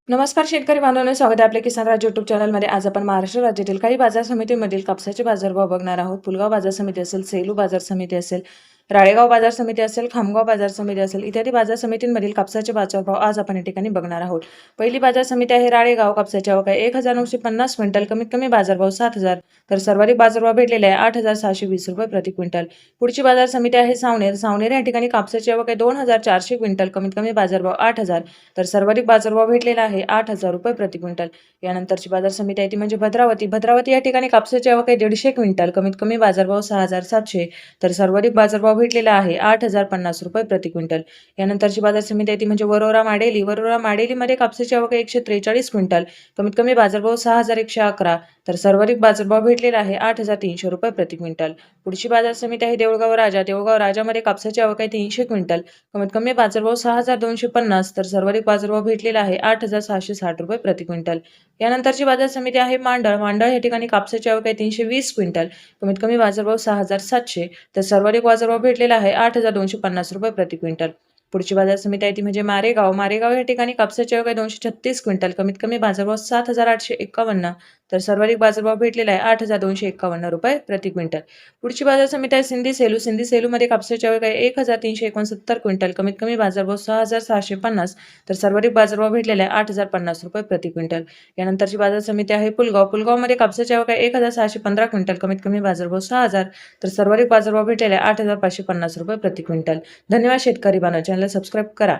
नमस्कार शेतकरी बांधवांनो, स्वागत आहे आपल्या किसान राज यूट्यूब चॅनलमध्ये। आज आपण महाराष्ट्र राज्यातील काही बाजार समितीमधील कापसाचे बाजारभाव बघणार आहोत। पुलगाव बाजार समिती असेल, सेलू बाजार समिती असेल, राळेगाव बाजार समिती असेल, खामगाव बाजार समिती असेल, इत्यादी बाजार समितींमधील कापसाचे बाजारभाव आज आपण या ठिकाणी बघणार आहोत। पहिली बाजार समिती आहे राळेगाव। कापसाची आवक आहे 1950 क्विंटल, कमीत कमी बाजारभाव 7,000 तर सर्वाधिक बाजारभाव भेटलेले आहे 8,620 रुपये प्रति क्विंटल। पुढची बाजार समिती आहे सावनेर। सावनेर या ठिकाणी कापसाची आवक आहे 2,400 क्विंटल, कमीत कमी बाजारभाव 8,000 तर सर्वाधिक बाजारभाव भेटलेला आहे 8,000 रुपये प्रति क्विंटल। यानंतरची बाजार समिती आहे ती म्हणजे भद्रावती। भद्रावती या ठिकाणी कापसाची आवक आहे 150 क्विंटल, कमीत कमी बाजारभाव 6,700 तर सर्वाधिक बाजारभाव भेटलेला आहे 8,050 रुपये प्रति क्विंटल। यानंतरची बाजार समिती आहे ती म्हणजे वरोरा माडेली। वरोरा माडेलीमध्ये कापसाची आवक आहे 143 क्विंटल, कमीत कमी बाजारभाव 6,111 तर सर्वाधिक बाजारभाव भेटलेला आहे 8,300 रुपये प्रति क्विंटल। पुढची बाजार समिती आहे देऊळगाव राजा। देऊळगाव राजामध्ये कापसाची आवक आहे 300 क्विंटल, कमीत कमी बाजारभाव 6,250 तर सर्वाधिक बाजारभाव भेटलेला आहे 8,660 रुपये प्रति क्विंटल। यानंतरची बाजार समिती आहे मांडळ। मांडळ या ठिकाणी कापसाची आवक आहे 320 क्विंटल, कमीत कमी बाजारभाव 6,700 तर सर्वाधिक बाजारभाव भेटलेला आहे 8,250 रुपये प्रति क्विंटल। पुढची बाजार समिती आहे ती म्हणजे मारेगाव। मारेगाव या ठिकाणी कापसाची आवक आहे 236 क्विंटल, कमीत कमी बाजारभाव 7,851 तर सर्वाधिक बाजारभाव भेटलेला आहे 8,251 रुपये प्रति क्विंटल। पुढची बाजार समिती आहे सिंधी सेलू। सिंधी सेलूमध्ये कापसाची आवक आहे 1,369 क्विंटल, कमीत कमी बाजारभाव 6,650 तर सर्वाधिक बाजारभाव भेटलेला आहे 8,050 रुपये प्रति क्विंटल। यानंतरची बाजार समिती आहे पुलगाव। पुलगावमध्ये कापसाची आवक आहे 1,615 क्विंटल, कमीत कमी बाजारभाव 6,000 तर सर्वाधिक बाजारभाव भेटलेला आहे 8,550 रुपये प्रति क्विंटल। धन्यवाद शेतकरी बांधव, चॅनलला सबस्क्राईब करा।